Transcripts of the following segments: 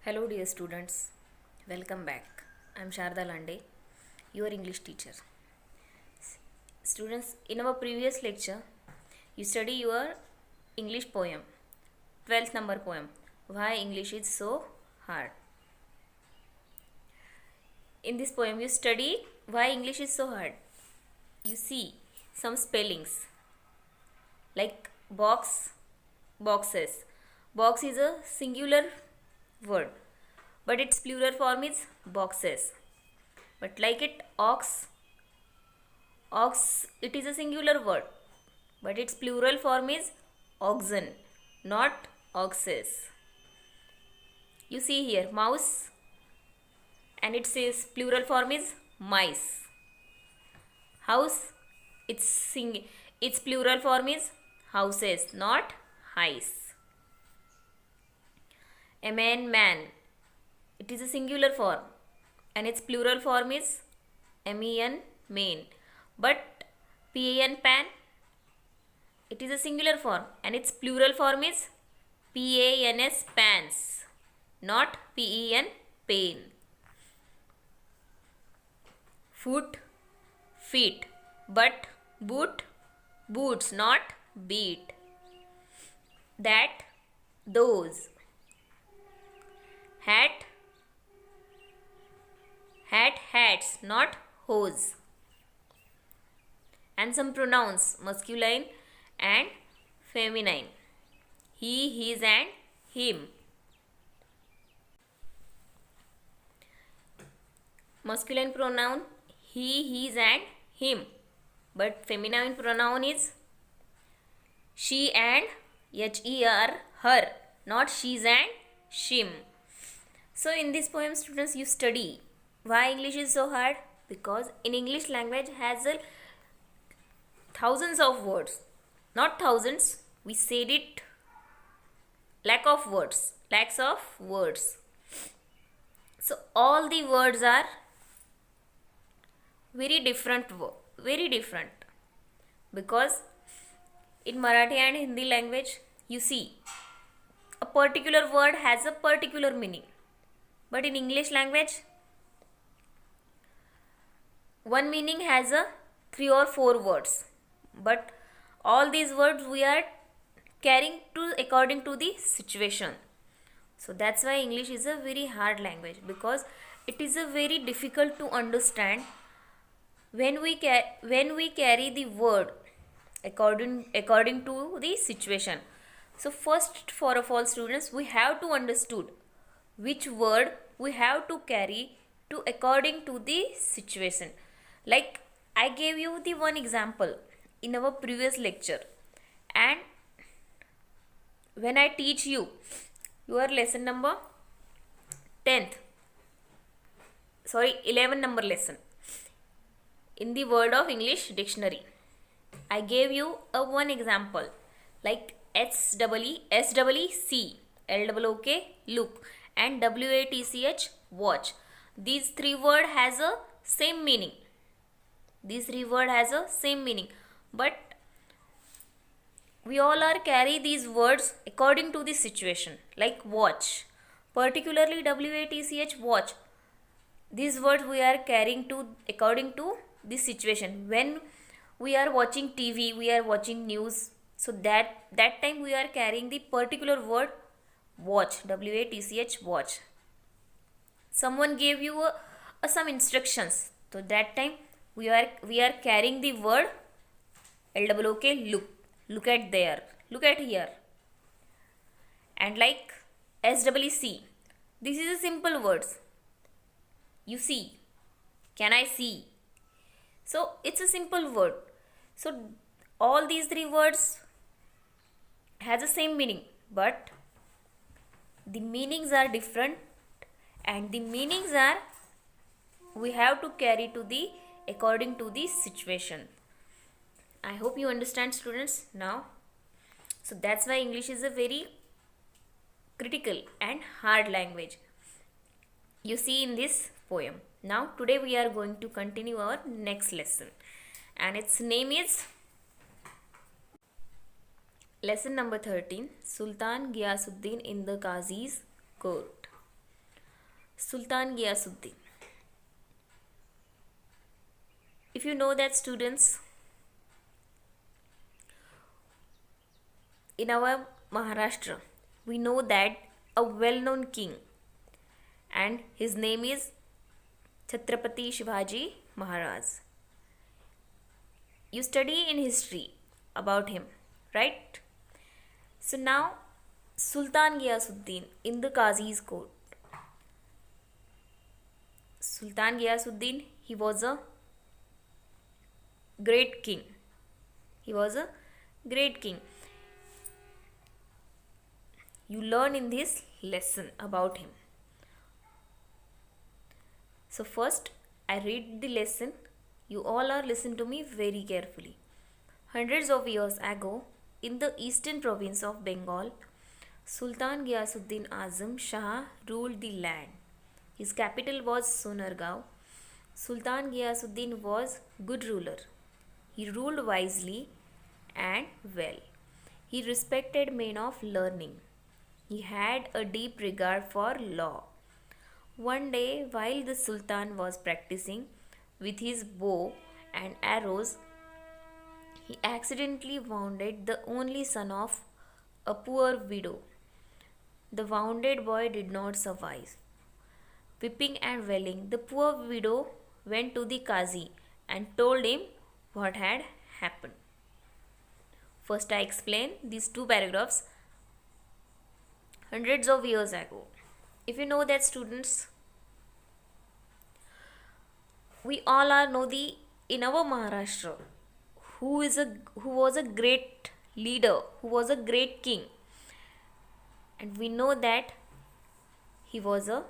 Hello, dear students. Welcome back. I am Sharda Lande, your English teacher. Students, in our previous lecture, you study your English poem, 12th number poem, Why English is So Hard. In this poem, you study why English is so hard. You see some spellings like boxes. Box is a singular word, but its plural form is boxes. But like ox, it is a singular word, but its plural form is oxen, not oxes. You see here mouse, and it says plural form is mice. House, its plural form is houses, not highs. A man, it is a singular form and its plural form is men, main. But pan, it is a singular form and its plural form is pans, pans, not pen, pain. Foot, feet, but boots, not beat. That, those. Hat, hats, not hose. And some pronouns, masculine and feminine. He, his and him. Masculine pronoun, he, his and him. But feminine pronoun is she and her, her, not she's and shim. So in this poem, students, you study why English is so hard, because in English language has thousands of words. Not thousands, we said it lakhs of words. So all the words are very different, because in Marathi and Hindi language, you see a particular word has a particular meaning. But in English language, one meaning has 3 or 4 words. But all these words we are carrying to according to the situation. So that's why English is a very hard language, because it is a very difficult to understand when we carry the word according to the situation. So first of all, students, we have to understood which word we have to carry to according to the situation. Like I gave you the one example in our previous lecture, and when I teach you your lesson number 11 number lesson in the Word of English dictionary, I gave you a one example like SEEC, LOOK, look, and WATCH, watch. These 3 words has a same meaning. But we all are carry these words according to the situation. Like watch, particularly WATCH, watch. These words we are carrying to according to the situation. When we are watching TV, we are watching news, so that time we are carrying the particular word watch, WATCH, watch. Someone gave you some instructions, so that time we are carrying the word LOOK, look at there, look at here. And like SEEC, this is a simple words. You see, can I see? So it's a simple word. So all these 3 words has the same meaning, but the meanings are different, and the meanings are we have to carry to the according to the situation. I hope you understand, students, now. So that's why English is a very critical and hard language, you see in this poem. Now today we are going to continue our next lesson, and its name is lesson number 13, Sultan Ghiyasuddin in the Qazi's court. Sultan Ghiyasuddin. If you know that, students, in our Maharashtra, we know that a well-known king, and his name is Chhatrapati Shivaji Maharaj. You study in history about him, right? So now, Sultan Ghiyasuddin in the Qazi's court. Sultan Ghiyasuddin, he was a great king. He was a great king. You learn in this lesson about him. So first, I read the lesson. You all are listen to me very carefully. Hundreds of years ago, in the eastern province of Bengal, Sultan Ghiyasuddin Azam Shah ruled the land. His capital was Sonargaon. Sultan Ghiyasuddin was good ruler. He ruled wisely and well. He respected men of learning. He had a deep regard for law. One day, while the Sultan was practicing with his bow and arrows, he accidentally wounded the only son of a poor widow. The wounded boy did not survive. Weeping and wailing, the poor widow went to the Qazi and told him what had happened. First, I explain these two paragraphs hundreds of years ago. If you know that, students, we all are know the in our Maharashtra who was a great leader, who was a great king, and we know that he was a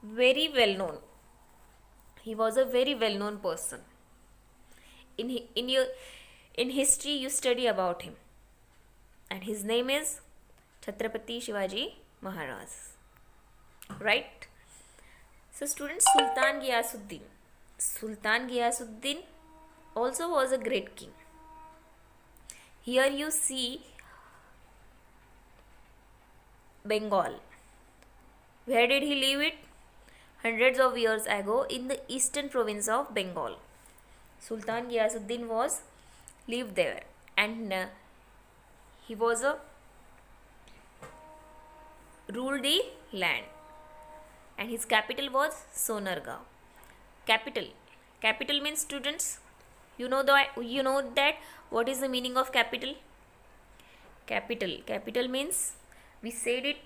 very well known. He was a very well known person. In history, you study about him, and his name is Chhatrapati Shivaji Maharaj. Right? So, students, Sultan Ghiyasuddin. Sultan Ghiyasuddin also was a great king. Here you see Bengal. Where did he live it? Hundreds of years ago in the eastern province of Bengal. Sultan Ghiyasuddin lived there, and he was a ruled the land, and his capital was Sonargaon. Capital means, students, you know that what is the meaning of capital? Capital means, we said it,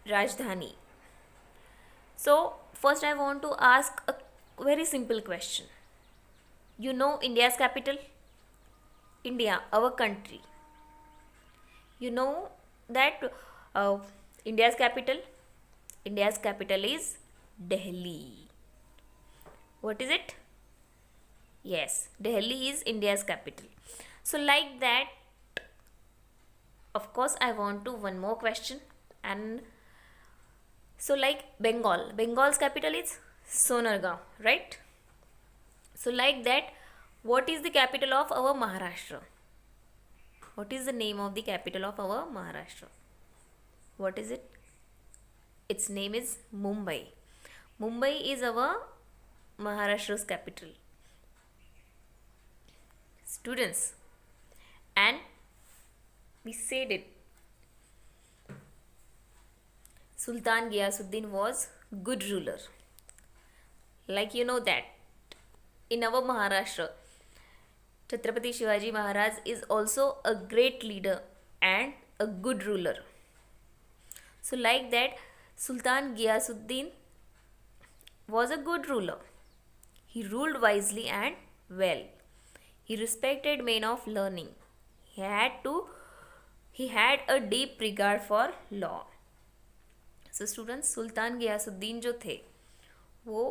Rajdhani. So first I want to ask a very simple question. You know India's capital? India, our country. You know that India's capital? India's capital is Delhi. What is it? Yes, Delhi is India's capital. So like that, of course, I want to one more question. And so like Bengal's capital is Sonargaon, right? So like that, what is the capital of our Maharashtra? What is the name of the capital of our Maharashtra? What is it? Its name is Mumbai. Mumbai is our Maharashtra's capital. Students, and we said it, Sultan Ghiyasuddin was good ruler. Like you know that in our Maharashtra, Chhatrapati Shivaji Maharaj is also a great leader and a good ruler. So like that, Sultan Ghiyasuddin was a good ruler. He ruled wisely and well. He respected men of learning. He had a deep regard for law. So students, सुल्तान गियासुद्दीन जो थे वो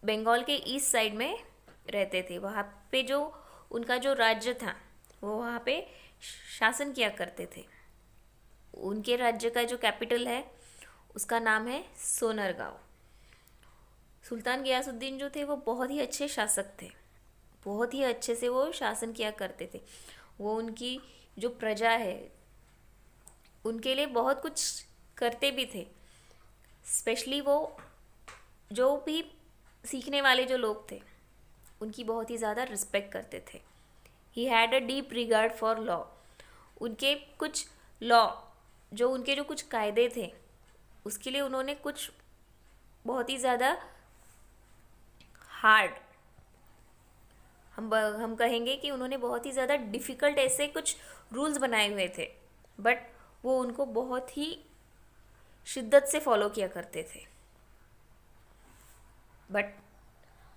बंगाल के east side में रहते थे. वहाँ पे जो उनका जो राज्य था वो वहाँ पे शासन किया करते थे. उनके राज्य का जो कैपिटल है उसका नाम है सोनरगांव. सुल्तान गियासुद्दीन जो थे वो बहुत ही अच्छे शासक थे. बहुत ही अच्छे से वो शासन किया करते थे. वो उनकी जो प्रजा है उनके लिए बहुत कुछ करते भी थे। स्पेशली वो जो भी सीखने वाले जो लोग थे उनकी बहुत ही ज़्यादा रिस्पेक्ट करते थे। He had a deep regard for law. उनके कुछ लॉ जो कुछ कायदे थे उसके लिए उन्होंने कुछ बहुत ही ज़्यादा हार्ड, हम कहेंगे कि उन्होंने बहुत ही ज़्यादा डिफ़िकल्ट ऐसे कुछ रूल्स बनाए हुए थे, बट वो उनको बहुत ही शिद्दत से फॉलो किया करते थे। But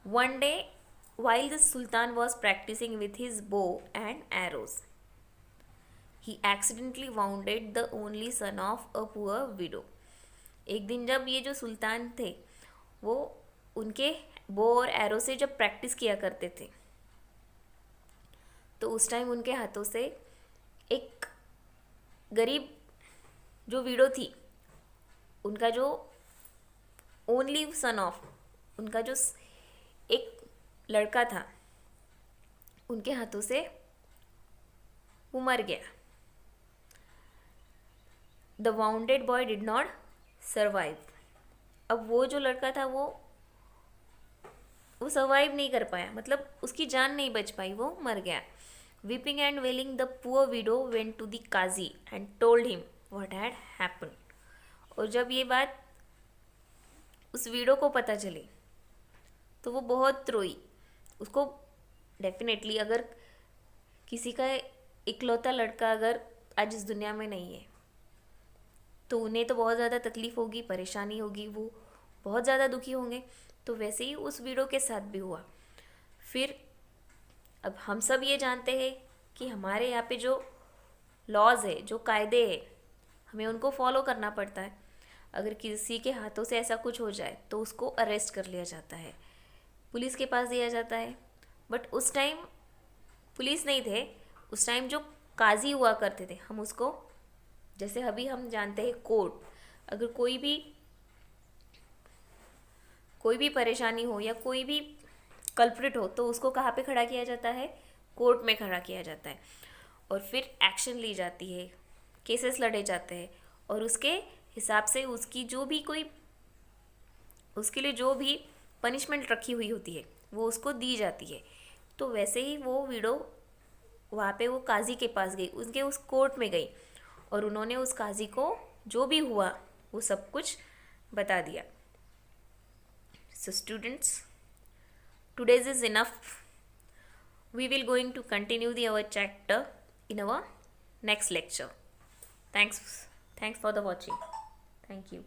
one day while the sultan was practicing with his bow and arrows, he accidentally wounded the only son of a poor widow. एक दिन जब ये जो सुल्तान थे वो उनके बो और एरो से जब प्रैक्टिस किया करते थे तो उस टाइम उनके हाथों से एक गरीब जो विडो थी, उनका जो ओनली सन ऑफ, उनका जो एक लड़का था, उनके हाथों से वो मर गया। The bounded boy did not survive. अब वो जो लड़का था वो सर्वाइव नहीं कर पाया, मतलब उसकी जान नहीं बच पाई, वो मर गया। Weeping and wailing the poor widow went to the qazi and told him what had happen. और जब ये बात उस विडो को पता चली तो वो बहुत रोई। उसको डेफिनेटली अगर किसी का इकलौता लड़का अगर आज इस दुनिया में नहीं है तो उन्हें तो बहुत ज़्यादा तकलीफ़ होगी, परेशानी होगी, वो बहुत ज़्यादा दुखी होंगे। तो वैसे ही उस विडो के साथ भी हुआ। फिर अब हम सब ये जानते हैं कि हमारे यहाँ पे जो लॉज है, जो कायदे हैं, हमें उनको फॉलो करना पड़ता है। अगर किसी के हाथों से ऐसा कुछ हो जाए तो उसको अरेस्ट कर लिया जाता है, पुलिस के पास दिया जाता है। बट उस टाइम पुलिस नहीं थे, उस टाइम जो काजी हुआ करते थे, हम उसको जैसे अभी हम जानते हैं कोर्ट। अगर कोई भी परेशानी हो या कोई भी कल्प्रिट हो तो उसको कहाँ पे खड़ा किया जाता है? कोर्ट में खड़ा किया जाता है। और फिर एक्शन ली जाती है, केसेस लड़े जाते हैं और उसके हिसाब से उसकी जो भी कोई उसके लिए जो भी पनिशमेंट रखी हुई होती है वो उसको दी जाती है। तो वैसे ही वो विडो वहाँ पे वो काजी के पास गई, उनके उस कोर्ट में गई और उन्होंने उस काजी को जो भी हुआ वो सब कुछ बता दिया। So students, today's is enough. We will going to continue our chapter in our next lecture. Thanks for the watching. Thank you.